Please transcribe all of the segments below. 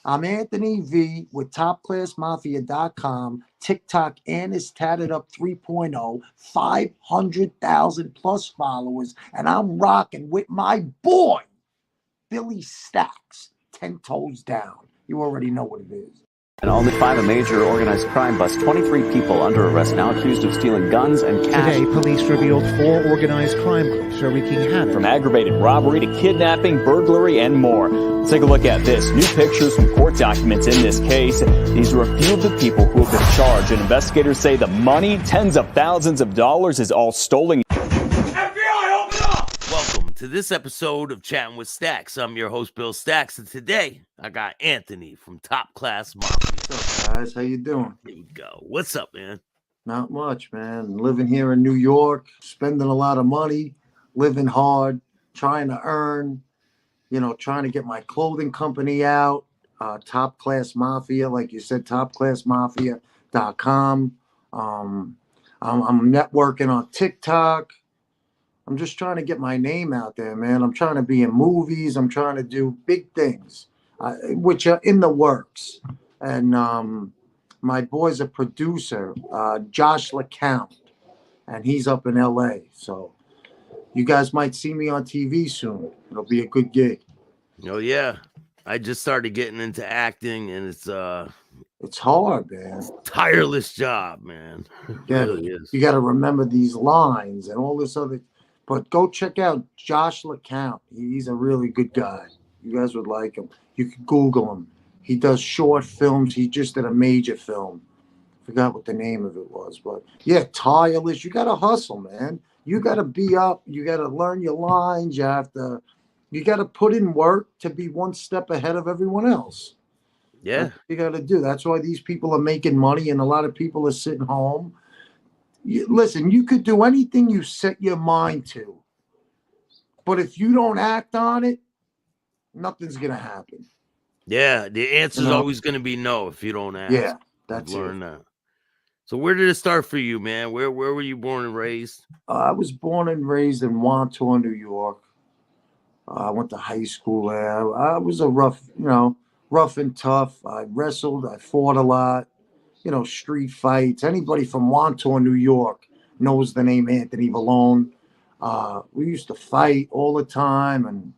I'm Anthony V with topclassmafia.com, TikTok, and is tatted up 3.0, 500,000 plus followers, and I'm rocking with my boy, Billy Staxx, 10 toes down. You already know what it is. And only 5, a major organized crime bust. 23 people under arrest now accused of stealing guns and cash. Today, police revealed 4 organized crime groups are wreaking havoc. From aggravated robbery to kidnapping, burglary, and more. Let's take a look at this. New pictures from court documents in this case. These are a few of the people who have been charged, and investigators say the money, tens of thousands of dollars, is all stolen. Welcome to this episode of Chatting with Staxx. I'm your host, Bill Staxx, and today I got Anthony from Top Class Mafia. What's up, guys? How you doing? There you go. What's up, man? Not much, man. Living here in New York, spending a lot of money, living hard, trying to earn, trying to get my clothing company out, Top Class Mafia, like you said, topclassmafia.com. I'm networking on TikTok. I'm just trying to get my name out there, man. I'm trying to be in movies. I'm trying to do big things, which are in the works. And my boy's a producer, Josh LeCount, and he's up in L.A. So you guys might see me on TV soon. It'll be a good gig. Oh, yeah. I just started getting into acting, and it's hard, man. Tireless job, man. It really is. You got to remember these lines and all this other. But go check out Josh LeCount. He's a really good guy. You guys would like him. You can Google him. He does short films. He just did a major film. Forgot what the name of it was. But, yeah, tireless. You got to hustle, man. You got to be up. You got to learn your lines. You got to put in work to be one step ahead of everyone else. Yeah. That's what you got to do. That's why these people are making money, and a lot of people are sitting home. Listen, you could do anything you set your mind to. But if you don't act on it, nothing's going to happen. Yeah, the answer's always going to be no if you don't ask. Yeah, that's it. Learn that. So where did it start for you, man? Where were you born and raised? I was born and raised in Montauk, New York. I went to high school there. I was a rough and tough. I wrestled. I fought a lot. Street fights. Anybody from Montauk, New York knows the name Anthony Vallone. We used to fight all the time, and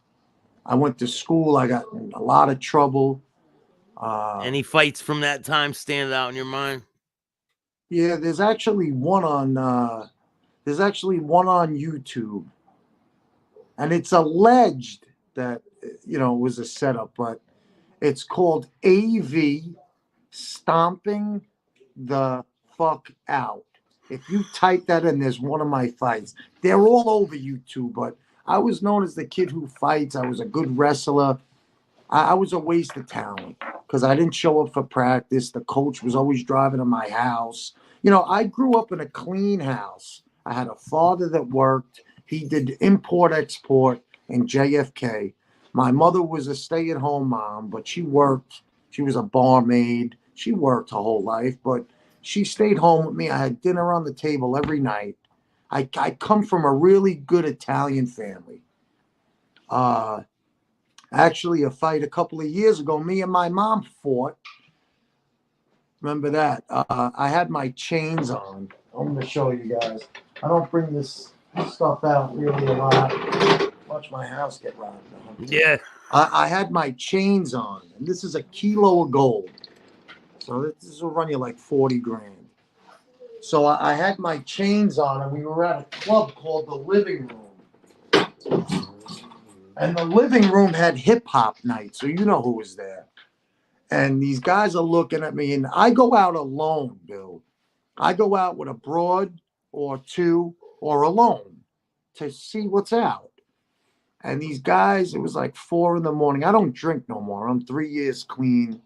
I went to school. I got in a lot of trouble. Any fights from that time stand out in your mind? Yeah, there's actually one on YouTube, and it's alleged that it was a setup, but it's called AV Stomping the Fuck Out. If you type that in, there's one of my fights. They're all over YouTube, but I was known as the kid who fights. I was a good wrestler. I was a waste of talent because I didn't show up for practice. The coach was always driving to my house. I grew up in a clean house. I had a father that worked. He did import-export in JFK. My mother was a stay-at-home mom, but she worked. She was a barmaid. She worked her whole life, but she stayed home with me. I had dinner on the table every night. I come from a really good Italian family. Actually, a fight a couple of years ago, me and my mom fought. Remember that? I had my chains on. I'm going to show you guys. I don't bring this stuff out really a lot. Watch my house get robbed. Yeah. I had my chains on, and this is a kilo of gold. So this will run you like 40 grand. So I had my chains on, and we were at a club called the Living Room. And the Living Room had hip-hop night, so you know who was there. And these guys are looking at me, and I go out alone, Bill. I go out with a broad or two or alone to see what's out. And these guys, it was like 4 a.m. I don't drink no more. I'm 3 years clean.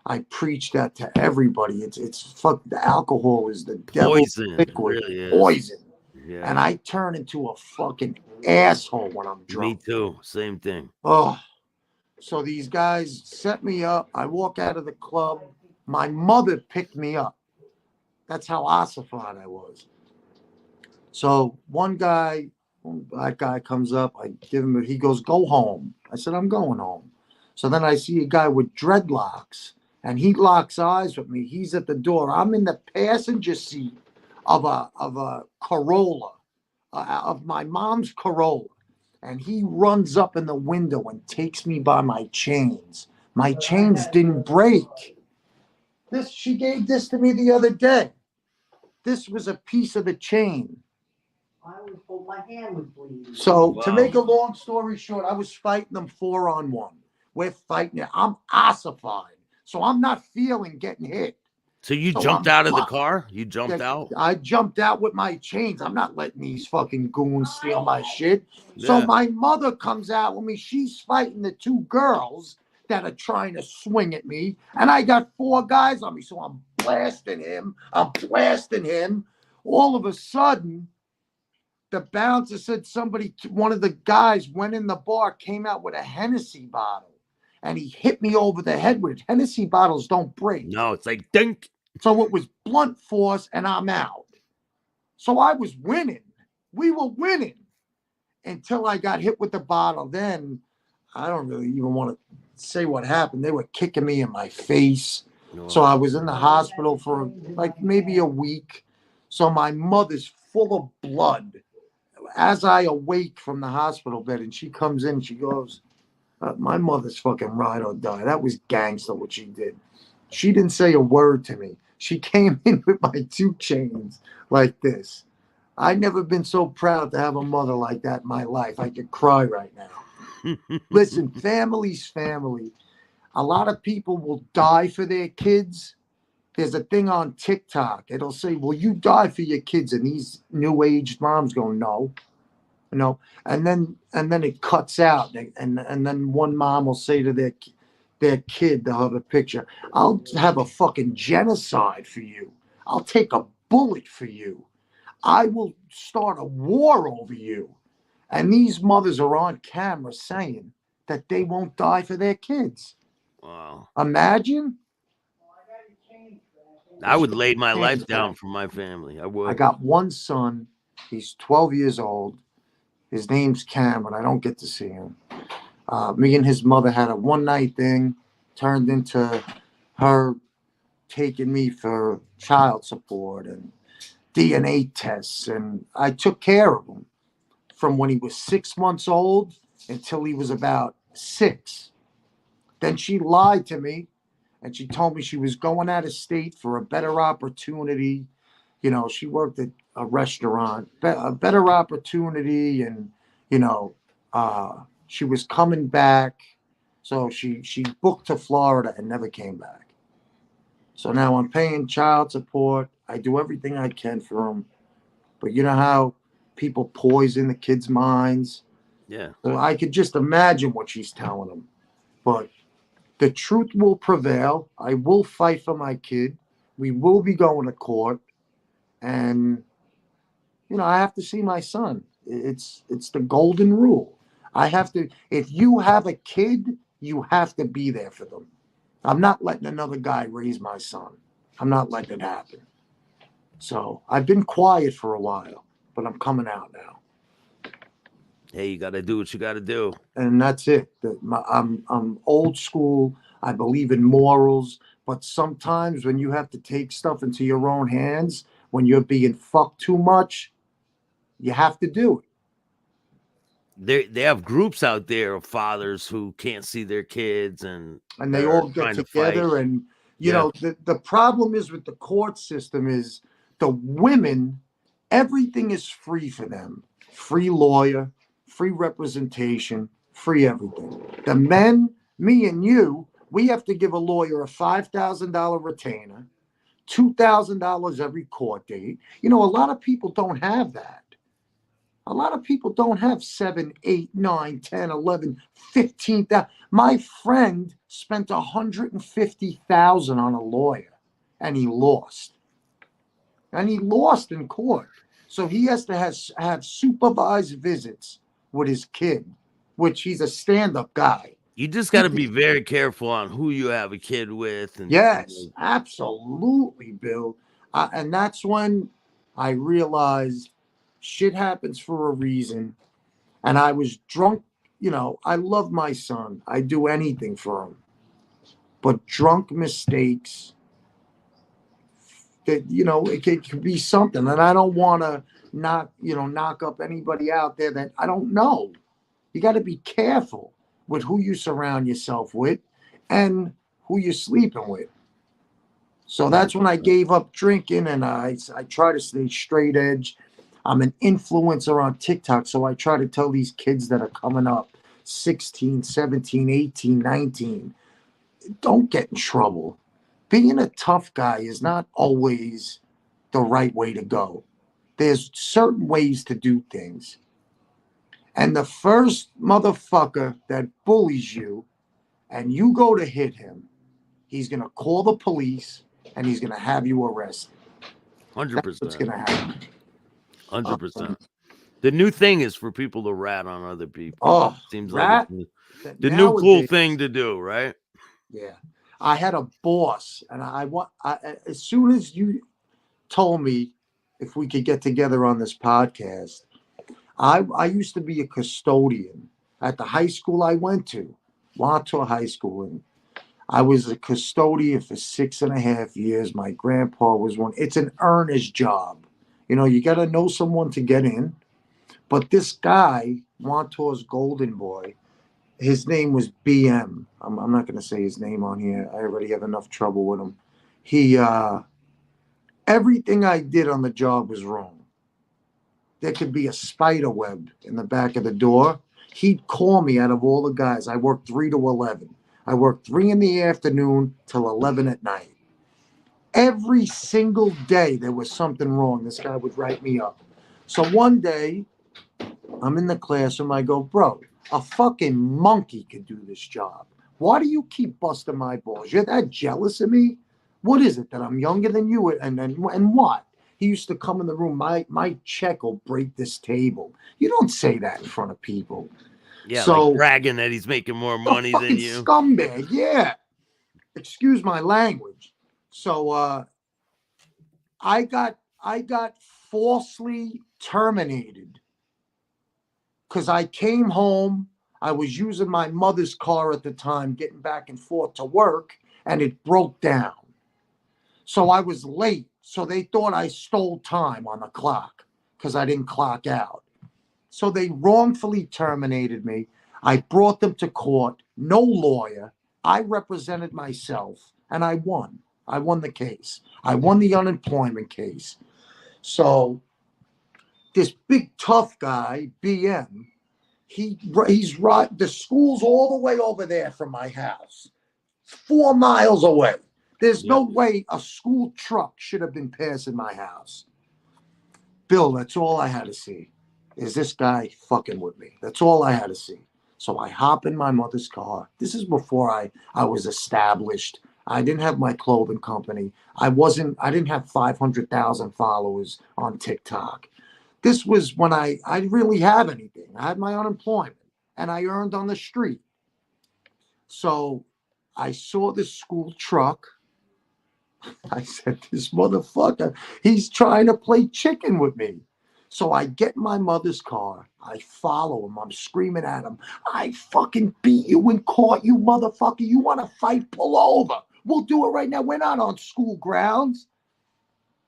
I preach that to everybody. It's fuck. The alcohol is the devil's liquid. Really is. Poison. Yeah. And I turn into a fucking asshole when I'm drunk. Me too. Same thing. Oh, so these guys set me up. I walk out of the club. My mother picked me up. That's how ossified I was. So one guy, that guy comes up. I give him. He goes, "Go home." I said, "I'm going home." So then I see a guy with dreadlocks, and he locks eyes with me. He's at the door. I'm in the passenger seat of a Corolla, of my mom's Corolla, and he runs up in the window and takes me by my chains. My chains didn't break. She gave this to me the other day. This was a piece of the chain. My hand was bleeding. So to make a long story short, I was fighting them 4-on-1. We're fighting it. I'm ossified, so I'm not feeling getting hit. So you jumped out of the car? You jumped out? I jumped out with my chains. I'm not letting these fucking goons steal my shit. Yeah. So my mother comes out with me. She's fighting the 2 girls that are trying to swing at me. And I got 4 guys on me. So I'm blasting him. All of a sudden, the bouncer said one of the guys went in the bar, came out with a Hennessy bottle. And he hit me over the head with it. Hennessy bottles don't break. No, it's like dink. So it was blunt force, and I'm out. So I was winning. We were winning until I got hit with the bottle. Then I don't really even want to say what happened. They were kicking me in my face. No. So I was in the hospital for like maybe a week. So my mother's full of blood. As I awake from the hospital bed, and she comes in, she goes, my mother's fucking ride or die. That was gangster what she did. She didn't say a word to me. She came in with my 2 chains like this. I've never been so proud to have a mother like that in my life. I could cry right now. Listen, family's family. A lot of people will die for their kids. There's a thing on TikTok. It'll say, will you die for your kids? And these new age moms go, no. And then it cuts out. And then one mom will say to their kid, they'll have a picture, I'll have a fucking genocide for you. I'll take a bullet for you. I will start a war over you. And these mothers are on camera saying that they won't die for their kids. Wow. Imagine. I would lay my life down for my family. I would. I got one son. He's 12 years old. His name's Cameron. I don't get to see him. Me and his mother had a one-night thing, turned into her taking me for child support and DNA tests. And I took care of him from when he was 6 months old until he was about 6. Then she lied to me, and she told me she was going out of state for a better opportunity. You know, she worked at a restaurant, a better opportunity, and, she was coming back. So she booked to Florida and never came back. So now I'm paying child support. I do everything I can for him. But you know how people poison the kids' minds? Yeah. So I could just imagine what she's telling them. But the truth will prevail. I will fight for my kid. We will be going to court. And, I have to see my son. It's the golden rule. I have to, if you have a kid, you have to be there for them. I'm not letting another guy raise my son. I'm not letting it happen. So I've been quiet for a while, but I'm coming out now. Hey, you got to do what you got to do. And that's it. I'm old school. I believe in morals. But sometimes when you have to take stuff into your own hands, when you're being fucked too much, you have to do it. They have groups out there of fathers who can't see their kids, and they all get together. And the problem is with the court system is the women, everything is free for them. Free lawyer, free representation, free everything. The men, me and you, we have to give a lawyer a $5,000 retainer, $2,000 every court date. A lot of people don't have that. A lot of people don't have 7, 8, 9, 10, 11, 15,000. My friend spent $150,000 on a lawyer, and he lost. And he lost in court. So he has to have supervised visits with his kid, which he's a stand-up guy. You just got to be very careful on who you have a kid with. And, yes, absolutely, Bill. And that's when I realized shit happens for a reason. And I was drunk you know, I love my son. I do anything for him. But drunk mistakes, that, you know, it could be something. And I don't want to knock up anybody out there that I don't know. You got to be careful with who you surround yourself with and who you're sleeping with. So that's when I gave up drinking, and I try to stay straight edge. I'm an influencer on TikTok, so I try to tell these kids that are coming up 16, 17, 18, 19, don't get in trouble. Being a tough guy is not always the right way to go. There's certain ways to do things. And the first motherfucker that bullies you and you go to hit him, he's going to call the police and he's going to have you arrested. 100%. That's what's going to happen. 100%. The new thing is for people to rat on other people. Oh, seems rat? like the new cool thing to do, right? Yeah. I had a boss, and as soon as you told me if we could get together on this podcast, I used to be a custodian at the high school I went to, Wantor High School, and I was a custodian for 6.5 years. My grandpa was one. It's an earnest job. You know, you got to know someone to get in. But this guy, Wantor's golden boy, his name was BM. I'm not going to say his name on here. I already have enough trouble with him. He, everything I did on the job was wrong. There could be a spider web in the back of the door. He'd call me out of all the guys. I worked 3 to 11. I worked 3 in the afternoon till 11 at night. Every single day there was something wrong. This guy would write me up. So one day I'm in the classroom. I go, bro, a fucking monkey could do this job. Why do you keep busting my balls? You're that jealous of me? What is it, that I'm younger than you? And what? He used to come in the room. My check will break this table. You don't say that in front of people. Yeah, so, like bragging that he's making more money than you. Scumbag, yeah. Excuse my language. So I got falsely terminated because I came home. I was using my mother's car at the time, getting back and forth to work, and it broke down. So I was late. So they thought I stole time on the clock because I didn't clock out. So they wrongfully terminated me. I brought them to court, no lawyer. I represented myself, and I won. I won the case. I won the unemployment case. So this big tough guy, BM, he's right. The school's all the way over there from my house, 4 miles away. There's no way a school truck should have been passing my house. Bill, that's all I had to see. Is this guy fucking with me? That's all I had to see. So I hop in my mother's car. This is before I was established. I didn't have my clothing company. I didn't have 500,000 followers on TikTok. This was when I didn't really have anything. I had my unemployment and I earned on the street. So I saw this school truck. I said, this motherfucker, he's trying to play chicken with me. So I get in my mother's car. I follow him. I'm screaming at him. I fucking beat you in court, you motherfucker. You want to fight? Pull over. We'll do it right now. We're not on school grounds.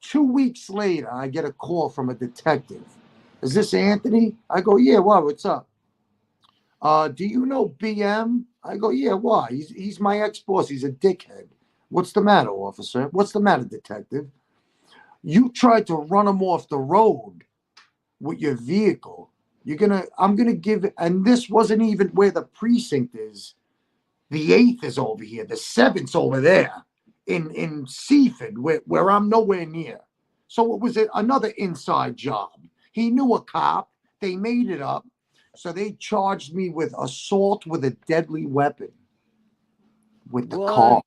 2 weeks later, I get a call from a detective. Is this Anthony? I go, yeah, what's up? Do you know BM? I go, yeah, why? He's my ex-boss. He's a dickhead. What's the matter, officer? What's the matter, detective? You tried to run him off the road with your vehicle. I'm gonna give, and this wasn't even where the precinct is. The 8th is over here. The 7th's over there in Seaford, where I'm nowhere near. So it was another inside job. He knew a cop. They made it up. So they charged me with assault with a deadly weapon with the car.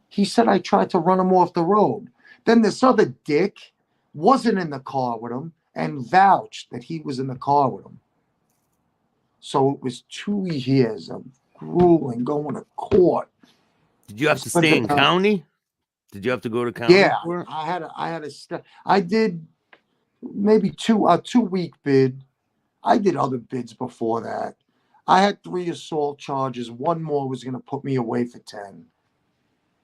He said I tried to run him off the road. Then this other dick wasn't in the car with him and vouched that he was in the car with him. So it was 2 years of grueling going to court. Did you have to stay in county? Did you have to go to county? Yeah, for it? I did maybe a 2 week bid. I did other bids before that. I had 3 assault charges. One more was going to put me away for 10.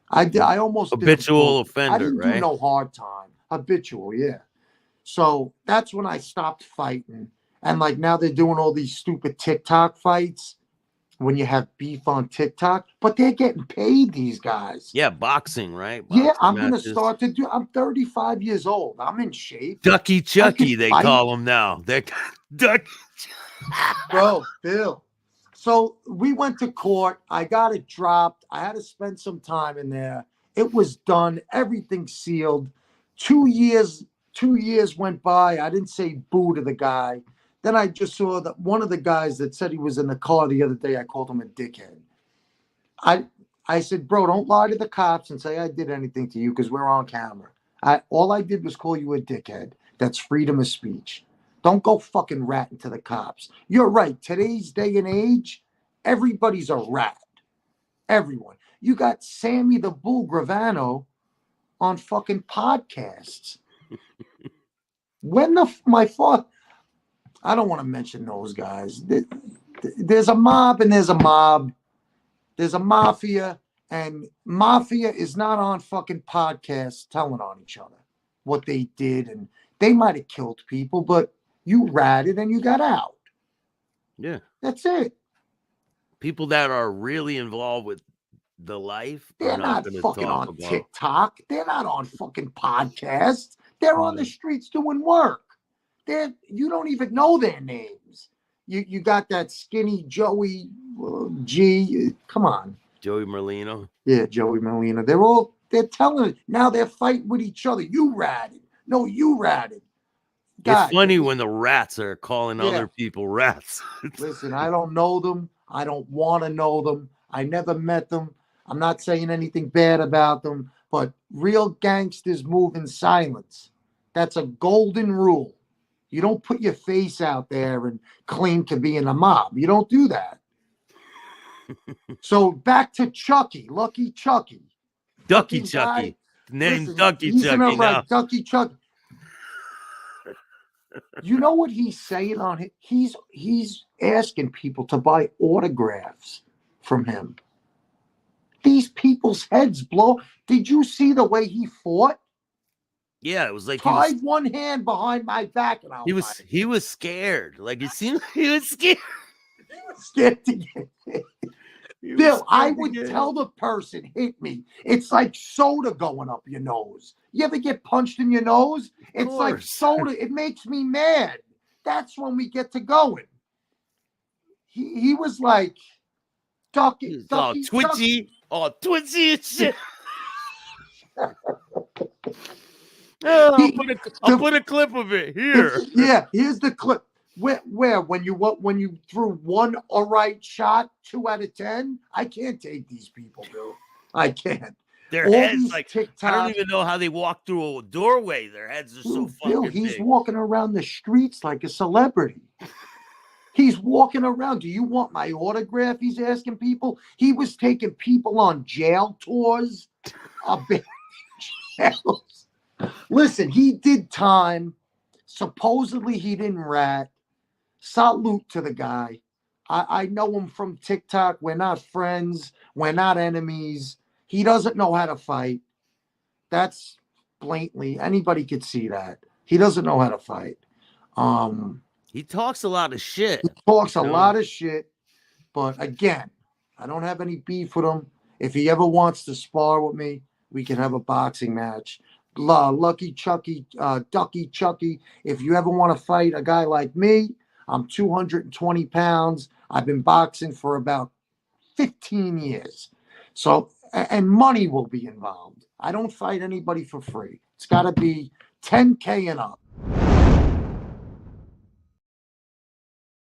I almost Habitual did offender, I didn't do right? no hard time. Habitual, yeah. So that's when I stopped fighting. And like now they're doing all these stupid TikTok fights when you have beef on TikTok, but they're getting paid, these guys. Yeah, boxing, right? Yeah, Boxing I'm going to matches. start to do. I'm 35 years old. I'm in shape. Ducky Chucky, they fight. call him now. They're Ducky. Bro, Bill. So we went to court. I got it dropped. I had to spend some time in there. It was done. Everything sealed. 2 years went by. I didn't say boo to the guy. Then I just saw that one of the guys that said he was in the car the other day, I called him a dickhead. I said, bro, don't lie to the cops and say I did anything to you because we're on camera. All I did was call you a dickhead. That's freedom of speech. Don't go fucking ratting to the cops. You're right. Today's day and age, everybody's a rat. Everyone. You got Sammy the Bull Gravano on fucking podcasts. My father, I don't want to mention those guys. There's a mob and there's a mob. There's a mafia, and mafia is not on fucking podcasts telling on each other what they did, and they might have killed people, but you ratted and you got out. Yeah. That's it. People that are really involved with the life, they're not gonna fucking talk on about. TikTok. They're not on fucking podcasts. They're on the streets doing work. You don't even know their names. You got that skinny Joey G. Come on. Joey Merlino. Yeah, Joey Molina. They're telling it. Now they're fighting with each other. You ratted. No, you ratted. It's funny when the rats are calling other people rats. Listen, I don't know them. I don't want to know them. I never met them. I'm not saying anything bad about them, but real gangsters move in silence. That's a golden rule. You don't put your face out there and claim to be in a mob. You don't do that. So back to Chucky, Lucky Chucky. Ducky Chucky. Named Ducky Chucky now. Ducky Chucky. You know what he's saying on it? He's asking people to buy autographs from him. These people's heads blow. Did you see the way he fought? Yeah, it was like tied one hand behind my back, and he was scared. Like it seemed like he was scared. He was scared to get hit. Bill, I would tell the person, hit me. It's like soda going up your nose. You ever get punched in your nose? It's like soda. It makes me mad. That's when we get to going. He was like, ducky, twitchy and shit. I'll put a clip of it here. Yeah, here's the clip. Where when you threw one right shot, 2 out of 10, I can't take these people, Bill. I can't. Their heads, like TikTok, I don't even know how they walk through a doorway. Their heads are so fucking Bill, he's big. walking around the streets like a celebrity. He's walking around. Do you want my autograph? He's asking people. He was taking people on jail tours. Jails. Listen, he did time. Supposedly he didn't rat. Salute to the guy. I know him from TikTok. We're not friends. We're not enemies. He doesn't know how to fight. That's blatantly, anybody could see that. He doesn't know how to fight. He talks a lot of shit. He talks a lot of shit. But again, I don't have any beef with him. If he ever wants to spar with me, we can have a boxing match. Lucky Chucky, Ducky Chucky. If you ever want to fight a guy like me, I'm 220 pounds. I've been boxing for about 15 years. So, and money will be involved. I don't fight anybody for free. It's got to be 10K and up.